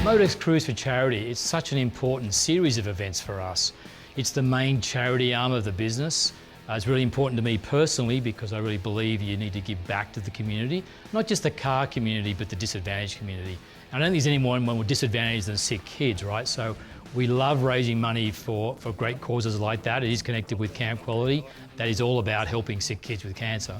MotorEx Cruise for Charity is such an important series of events for us. It's the main charity arm of the business. It's really important to me personally because I really believe you need to give back to the community, not just the car community, but the disadvantaged community. And I don't think there's anyone more disadvantaged than sick kids, right? So we love raising money for great causes like that. It is connected with Camp Quality. That is all about helping sick kids with cancer.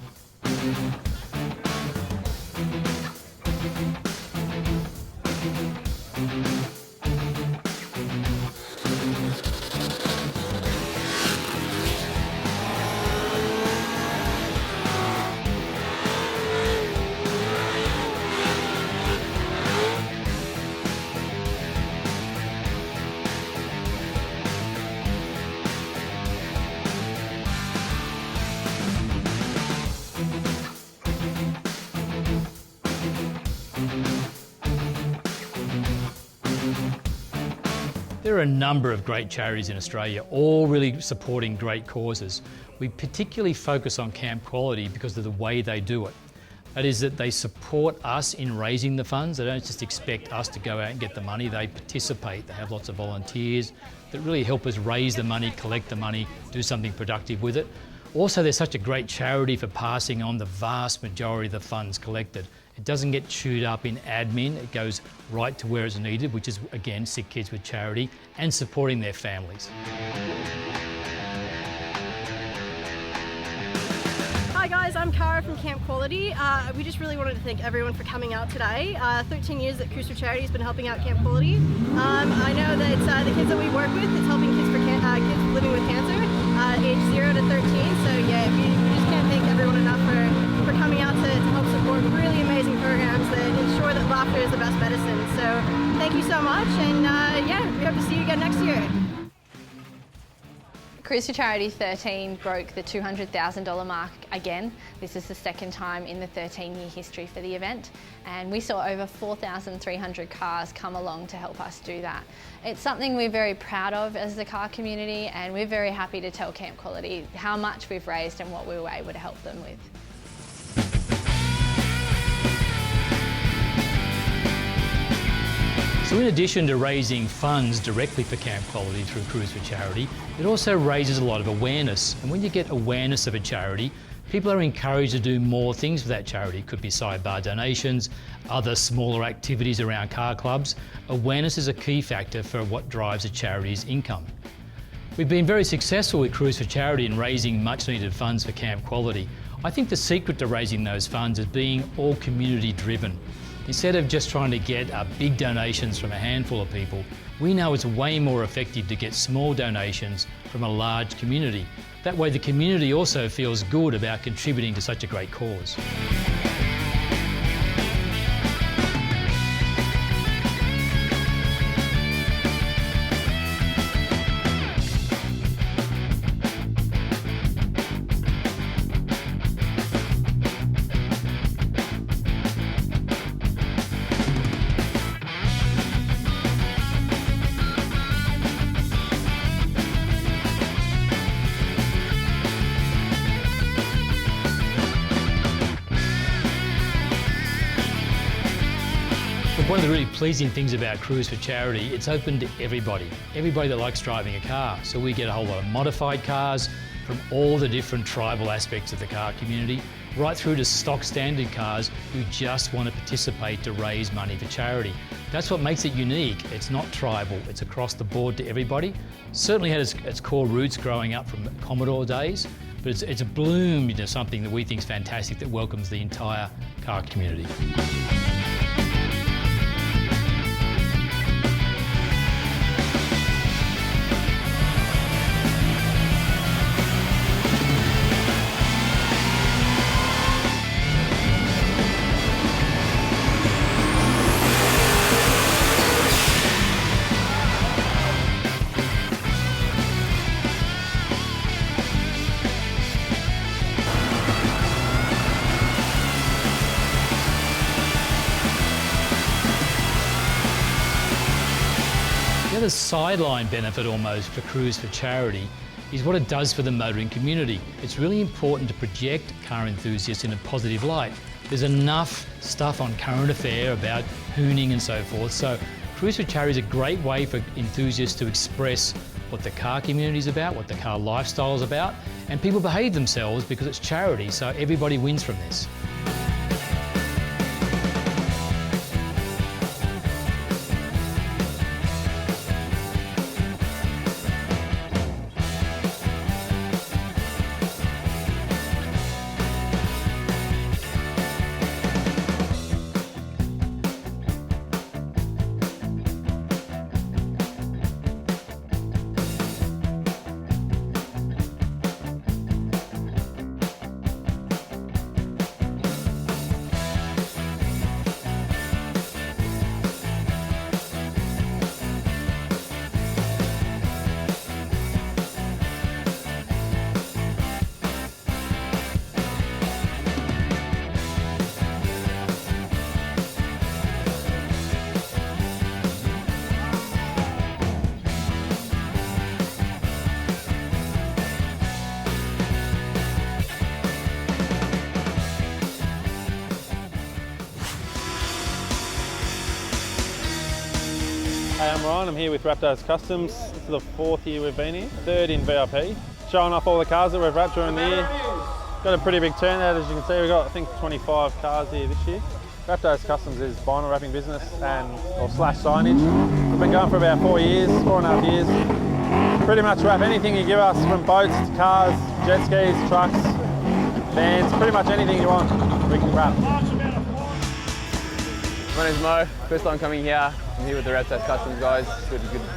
There are a number of great charities in Australia, all really supporting great causes. We particularly focus on Camp Quality because of the way they do it. That is that they support us in raising the funds. They don't just expect us to go out and get the money, they participate. They have lots of volunteers that really help us raise the money, collect the money, do something productive with it. Also, they're such a great charity for passing on the vast majority of the funds collected. It doesn't get chewed up in admin, it goes right to where it's needed, which is, again, sick kids with charity and supporting their families. Hi guys, I'm Cara from Camp Quality. We just really wanted to thank everyone for coming out today. 13 years that Cruise for Charity has been helping out Camp Quality. I know that the kids that we work with, it's helping kids kids living with cancer, age 0 to 13. So yeah, we just can't thank everyone enough for coming out to help support really amazing programs that ensure that laughter is the best medicine. So thank you so much, and yeah, we hope to see you again next year. Cruise for Charity 13 broke the $200,000 mark again. This is the second time in the 13-year history for the event, and we saw over 4,300 cars come along to help us do that. It's something we're very proud of as the car community, and we're very happy to tell Camp Quality how much we've raised and what we were able to help them with. So in addition to raising funds directly for Camp Quality through Cruise for Charity, it also raises a lot of awareness. And when you get awareness of a charity, people are encouraged to do more things for that charity. It could be sidebar donations, other smaller activities around car clubs. Awareness is a key factor for what drives a charity's income. We've been very successful with Cruise for Charity in raising much needed funds for Camp Quality. I think the secret to raising those funds is being all community driven. Instead of just trying to get big donations from a handful of people, we know it's way more effective to get small donations from a large community. That way the community also feels good about contributing to such a great cause. One of the really pleasing things about Cruise for Charity, it's open to everybody that likes driving a car. So we get a whole lot of modified cars from all the different tribal aspects of the car community. right through to stock standard cars who just want to participate to raise money for charity. That's what makes it unique. It's not tribal, it's across the board to everybody. Certainly had its core roots growing up from Commodore days, but it's bloomed into something that we think is fantastic that welcomes the entire car community. The other sideline benefit almost for Cruise for Charity is what it does for the motoring community. It's really important to project car enthusiasts in a positive light. There's enough stuff on current affair about hooning and so forth, so Cruise for Charity is a great way for enthusiasts to express what the car community is about, what the car lifestyle is about, and people behave themselves because it's charity, so everybody wins from this. Hey, I'm Ryan, I'm here with Raptors Customs. This is the 4th year we've been here, 3rd in VIP. Showing off all the cars that we've wrapped during the year. Got a pretty big turnout, as you can see. We've got, I think, 25 cars here this year. Raptors Customs is vinyl wrapping business or slash signage. We've been going for about 4.5 years. Pretty much wrap anything you give us, from boats to cars, jet skis, trucks, vans, pretty much anything you want, we can wrap. My name's Mo, first time coming here. I'm here with the Raptors Customs guys.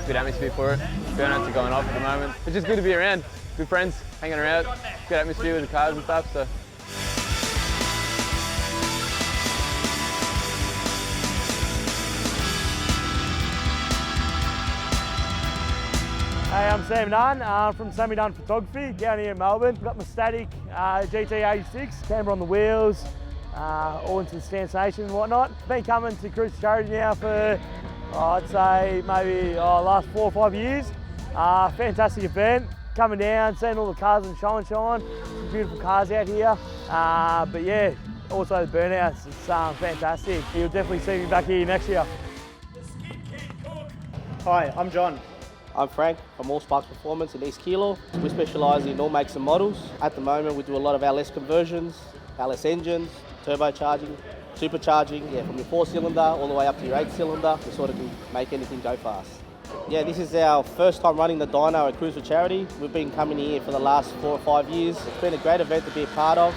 Good atmosphere for it. Burnouts are going off at the moment. It's just good to be around. Good friends, hanging around. Good atmosphere with the cars and stuff. So. Hey, I'm Sam Nunn from Sammy Nunn Photography down here in Melbourne. Got my static GT86, camera on the wheels, all into the stand station and whatnot. Been coming to Cruise for Charity now for, I'd say, maybe last 4 or 5 years. Fantastic event. Coming down, seeing all the cars in shine. Some beautiful cars out here. But yeah, also the burnouts, it's fantastic. You'll definitely see me back here next year. Hi, I'm John. I'm Frank from All Sparks Performance in East Kilo. We specialise in all makes and models. At the moment we do a lot of LS conversions, LS engines, turbocharging, supercharging, from your 4-cylinder all the way up to your 8-cylinder. We sort of can make anything go fast. Yeah, this is our first time running the dyno at Cruise for Charity. We've been coming here for the last 4 or 5 years. It's been a great event to be a part of.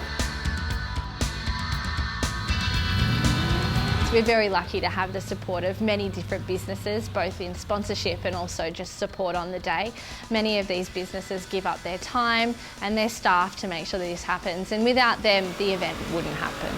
We're very lucky to have the support of many different businesses, both in sponsorship and also just support on the day. Many of these businesses give up their time and their staff to make sure that this happens, and without them, the event wouldn't happen.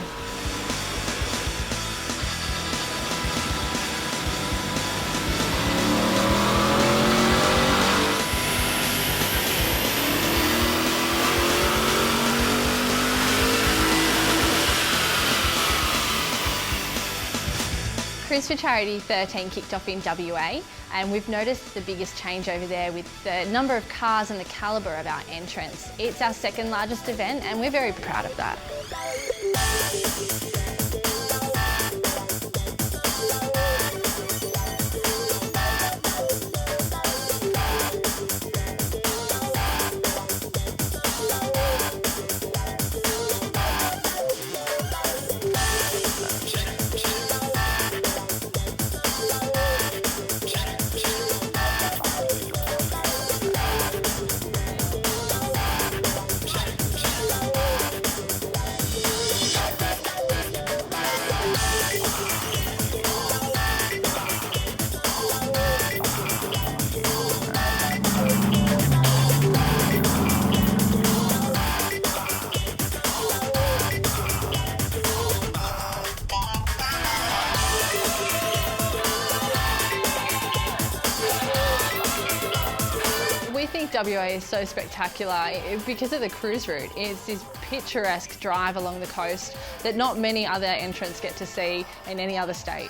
Cruise for Charity 13 kicked off in WA, and we've noticed the biggest change over there with the number of cars and the calibre of our entrants. It's our second largest event and we're very proud of that. WA is so spectacular because of the cruise route. It's this picturesque drive along the coast that not many other entrants get to see in any other state.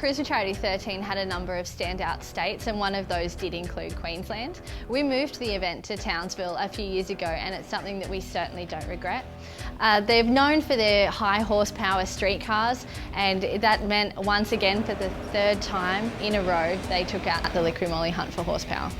Cruise for Charity 13 had a number of standout states, and one of those did include Queensland. We moved the event to Townsville a few years ago, and it's something that we certainly don't regret. They're known for their high horsepower streetcars, and that meant once again for the third time in a row they took out the Liquid Moly hunt for horsepower.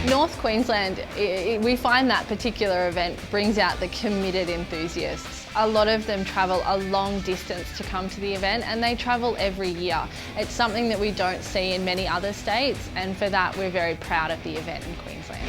North Queensland, we find that particular event brings out the committed enthusiasts. A lot of them travel a long distance to come to the event, and they travel every year. It's something that we don't see in many other states, and for that we're very proud of the event in Queensland.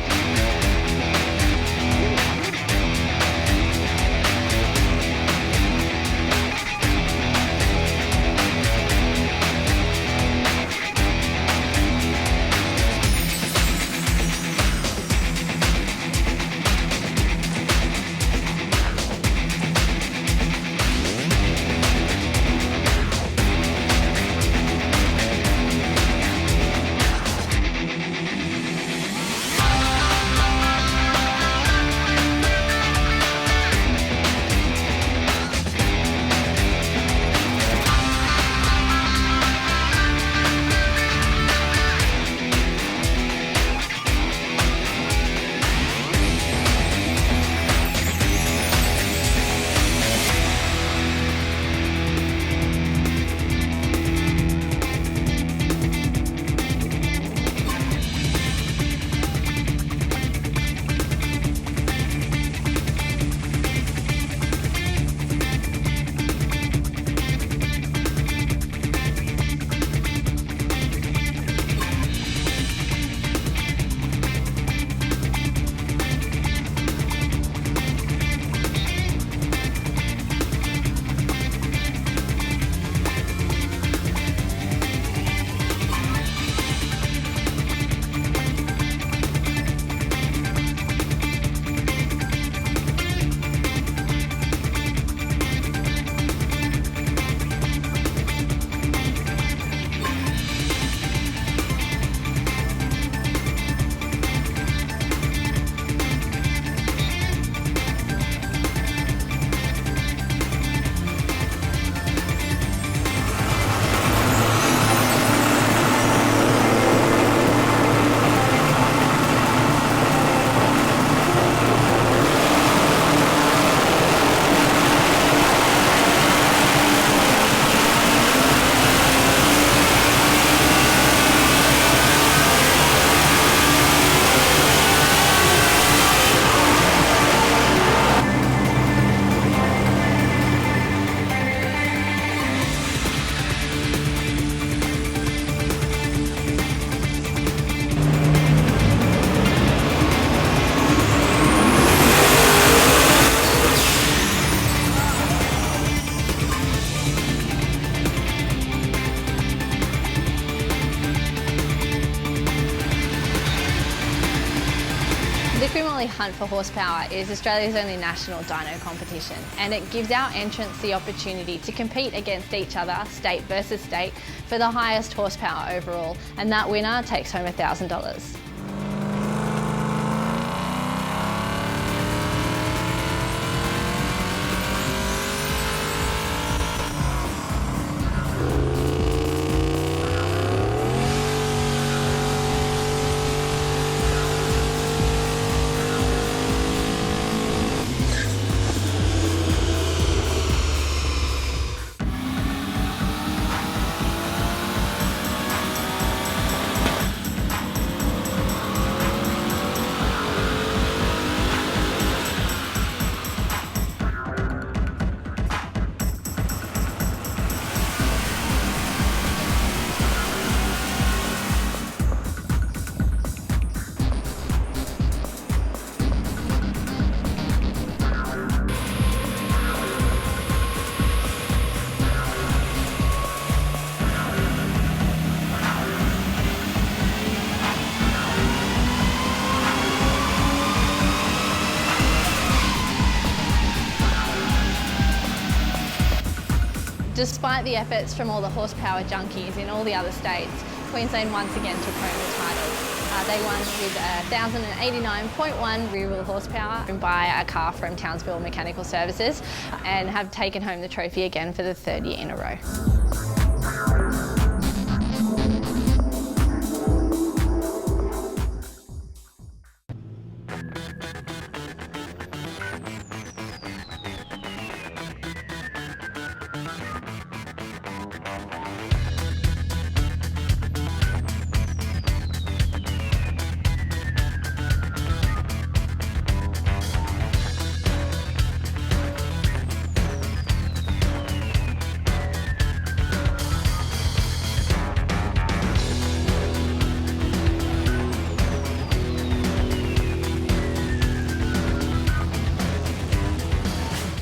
The Kumoli Hunt for Horsepower is Australia's only national dyno competition, and it gives our entrants the opportunity to compete against each other, state versus state, for the highest horsepower overall, and that winner takes home $1,000. Despite the efforts from all the horsepower junkies in all the other states, Queensland once again took home the title. They won with 1,089.1 rear-wheel horsepower by a car from Townsville Mechanical Services, and have taken home the trophy again for the third year in a row.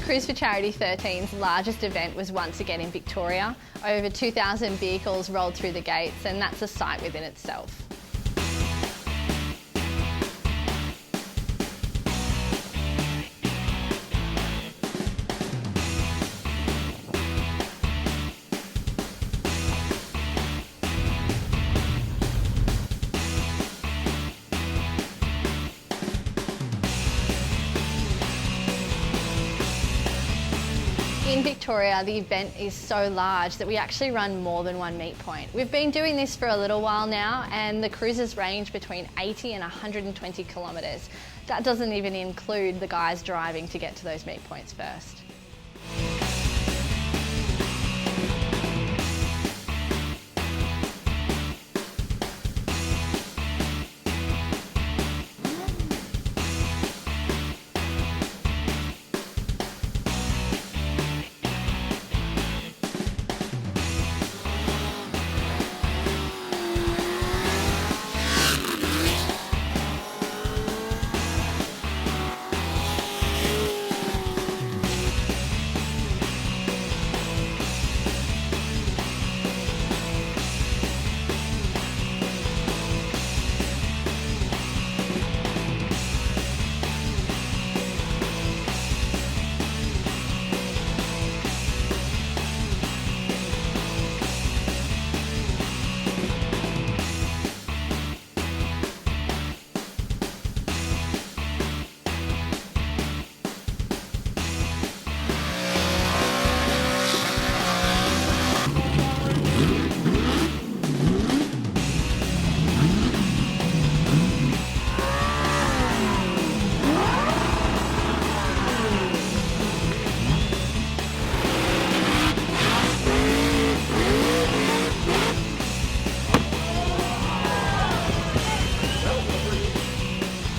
Cruise for Charity 13's largest event was once again in Victoria. Over 2,000 vehicles rolled through the gates, and that's a sight within itself. In Victoria, the event is so large that we actually run more than one meet point. We've been doing this for a little while now, and the cruises range between 80 and 120 kilometres. That doesn't even include the guys driving to get to those meet points first.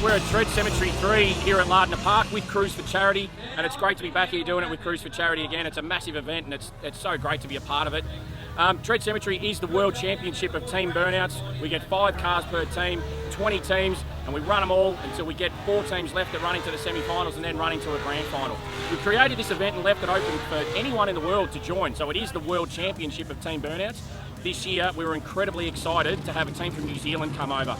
We're at Tread Cemetery 3 here at Lardner Park with Cruise for Charity, and it's great to be back here doing it with Cruise for Charity again. It's a massive event, and it's so great to be a part of it. Tread Cemetery is the World Championship of team burnouts. We get 5 cars per team, 20 teams, and we run them all until we get 4 teams left that run into the semi-finals and then run into a grand final. We created this event and left it open for anyone in the world to join, so it is the World Championship of team burnouts. this year we were incredibly excited to have a team from New Zealand come over.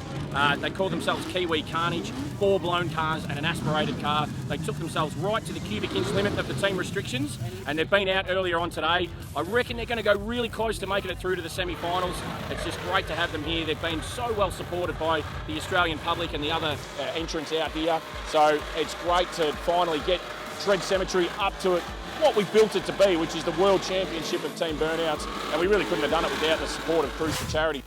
They called themselves Kiwi Carnage, 4 blown cars and an aspirated car. They took themselves right to the cubic inch limit of the team restrictions, and they've been out earlier on today. I reckon they're going to go really close to making it through to the semi-finals. It's just great to have them here. They've been so well supported by the Australian public and the other entrants out here. So it's great to finally get Shred Cemetery up to what we built it to be, which is the World Championship of Team Burnouts, and we really couldn't have done it without the support of Cruise for Charity.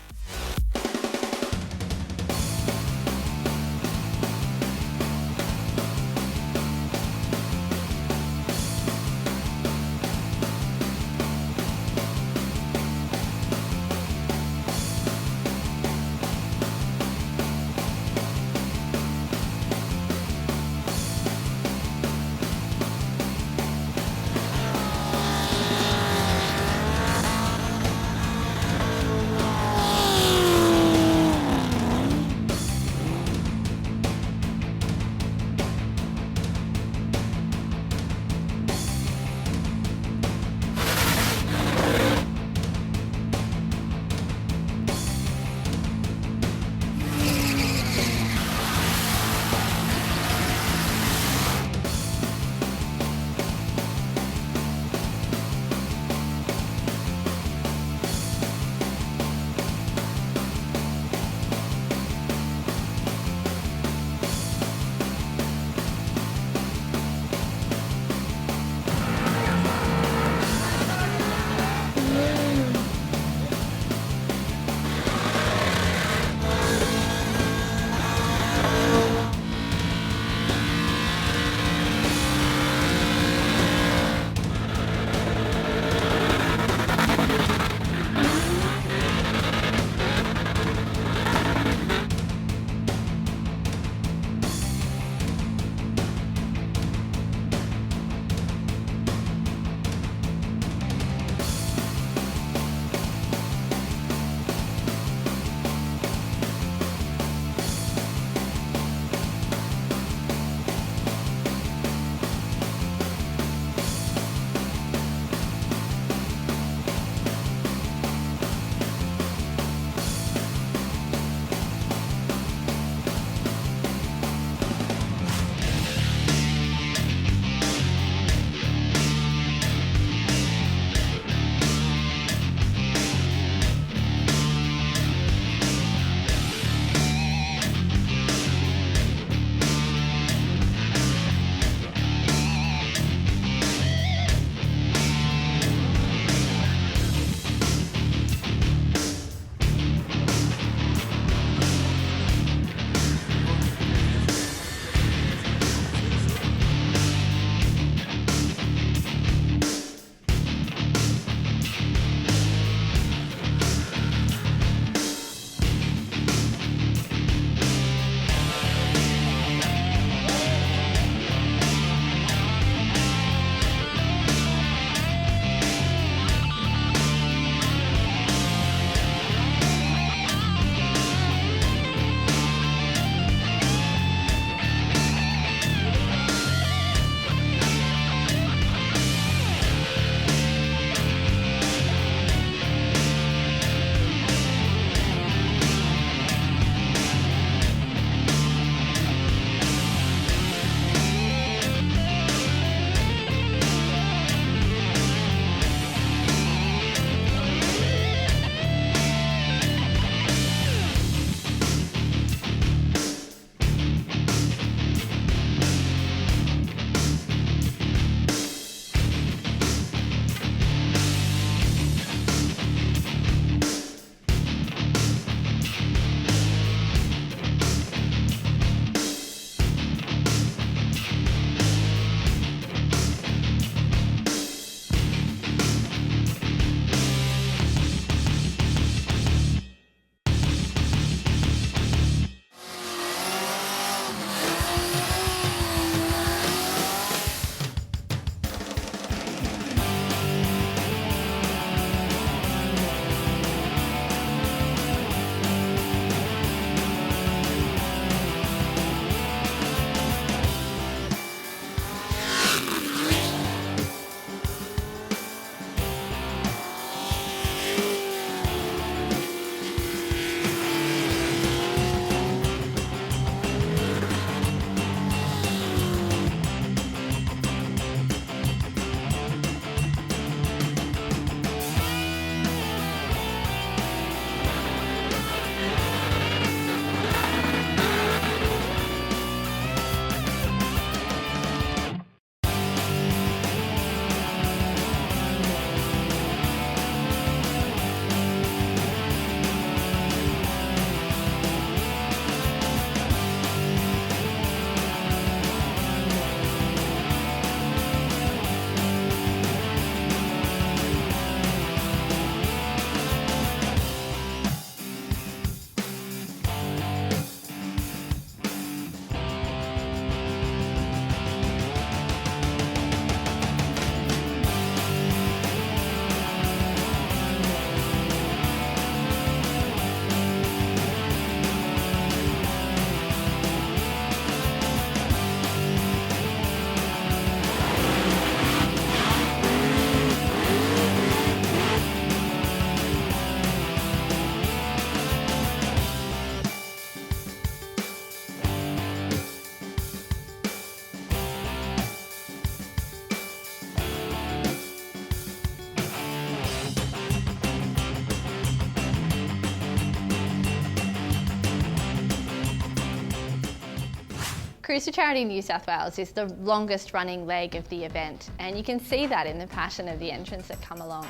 Cruise for Charity New South Wales is the longest running leg of the event, and you can see that in the passion of the entrants that come along.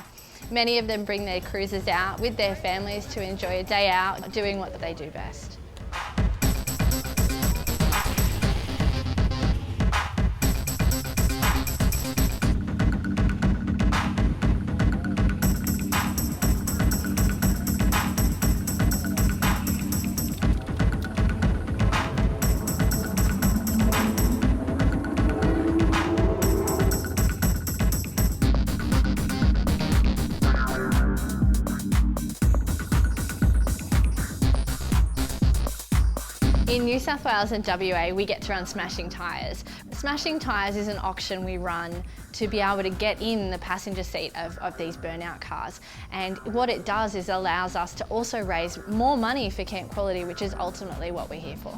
Many of them bring their cruisers out with their families to enjoy a day out doing what they do best. In New South Wales and WA, we get to run Smashing Tyres. Smashing Tyres is an auction we run to be able to get in the passenger seat of these burnout cars. And what it does is allows us to also raise more money for Camp Quality, which is ultimately what we're here for.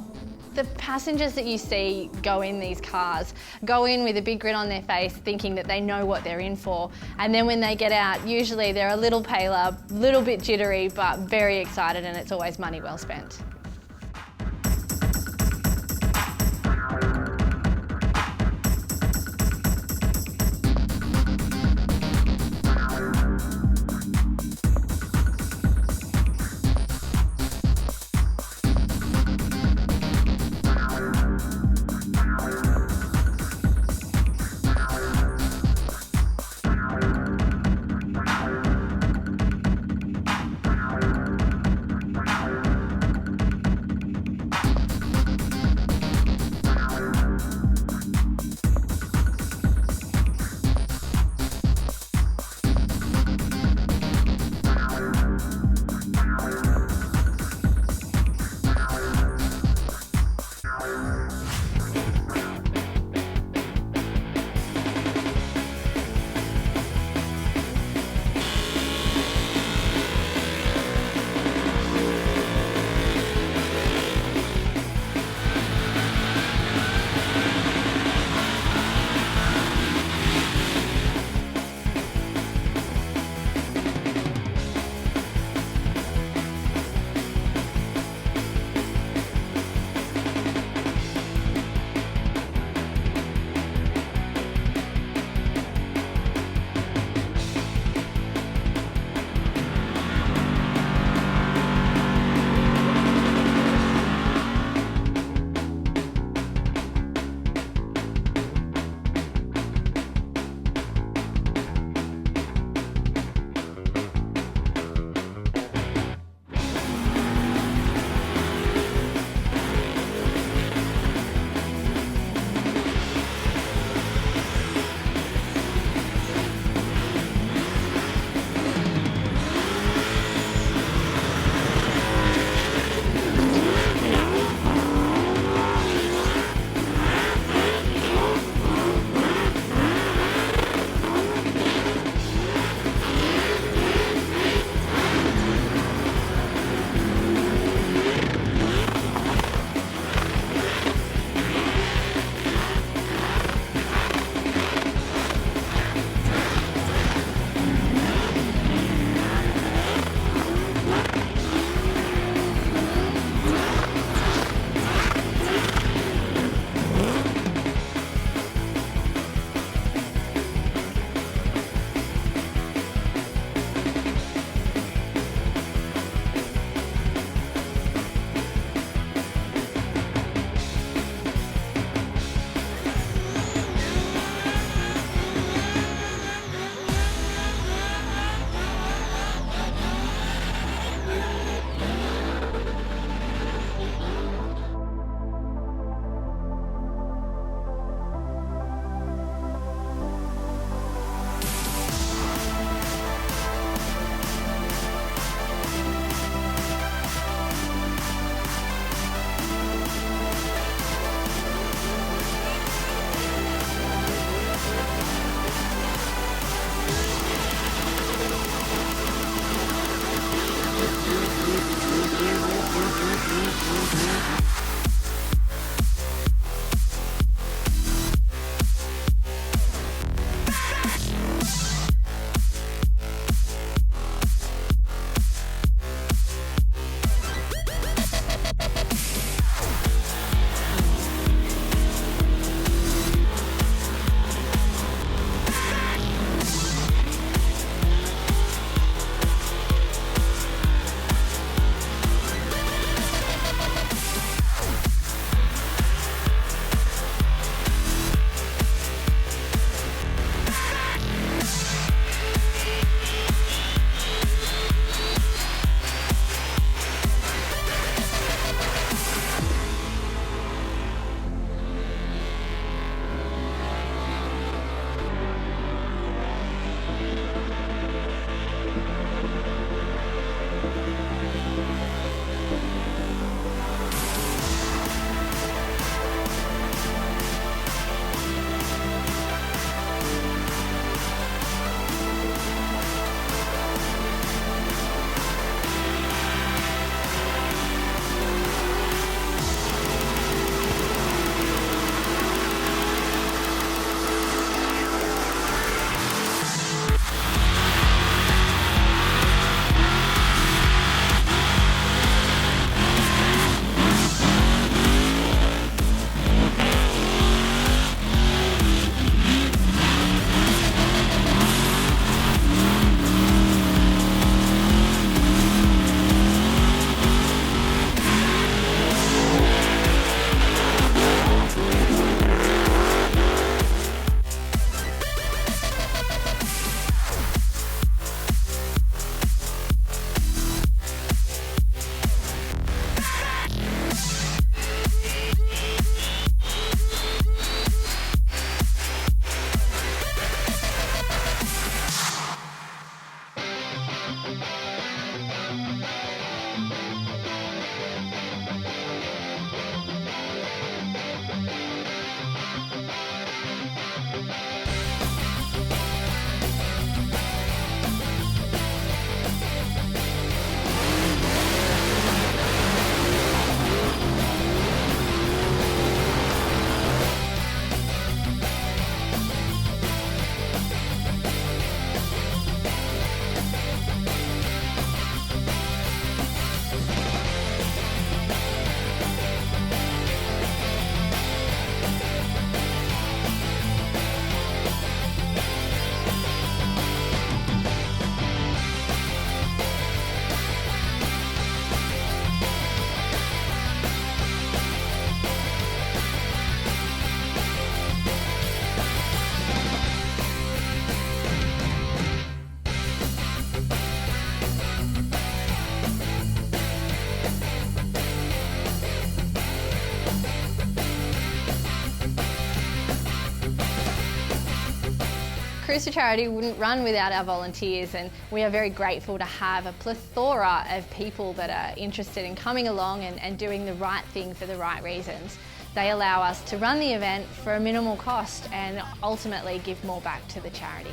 The passengers that you see go in these cars go in with a big grin on their face thinking that they know what they're in for, and then when they get out, usually they're a little paler, a little bit jittery, but very excited, and it's always money well spent. Cruise for Charity wouldn't run without our volunteers, and we are very grateful to have a plethora of people that are interested in coming along and doing the right thing for the right reasons. They allow us to run the event for a minimal cost and ultimately give more back to the charity.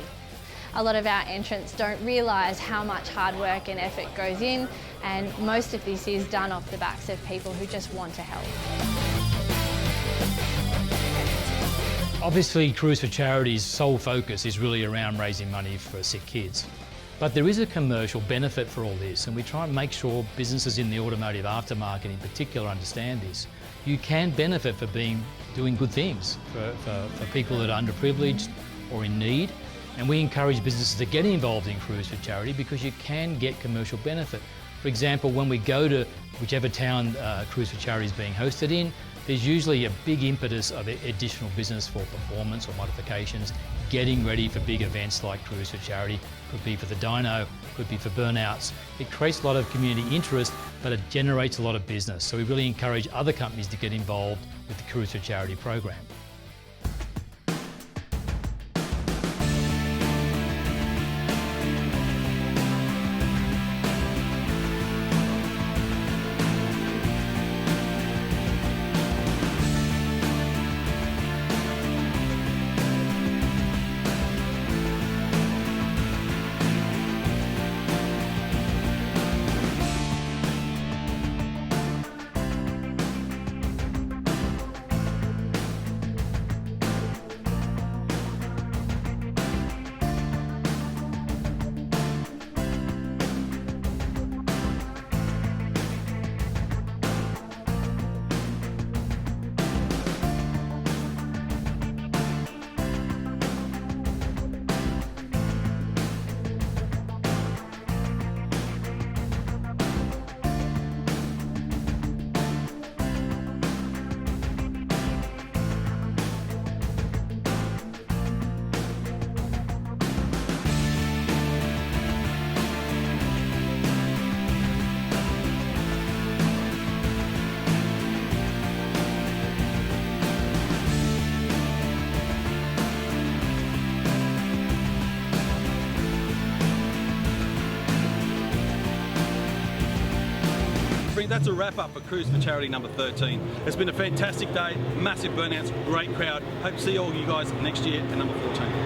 A lot of our entrants don't realise how much hard work and effort goes in, and most of this is done off the backs of people who just want to help. Obviously, Cruise for Charity's sole focus is really around raising money for sick kids. But there is a commercial benefit for all this, and we try and make sure businesses in the automotive aftermarket in particular understand this. You can benefit for doing good things for people that are underprivileged or in need, and we encourage businesses to get involved in Cruise for Charity because you can get commercial benefit. For example, when we go to whichever town Cruise for Charity is being hosted in, there's usually a big impetus of additional business for performance or modifications, getting ready for big events like Cruise for Charity. Could be for the dyno, could be for burnouts. It creates a lot of community interest, but it generates a lot of business. So we really encourage other companies to get involved with the Cruise for Charity program. That's a wrap up for Cruise for Charity number 13. It's been a fantastic day, massive burnouts, great crowd. Hope to see all you guys next year at number 14.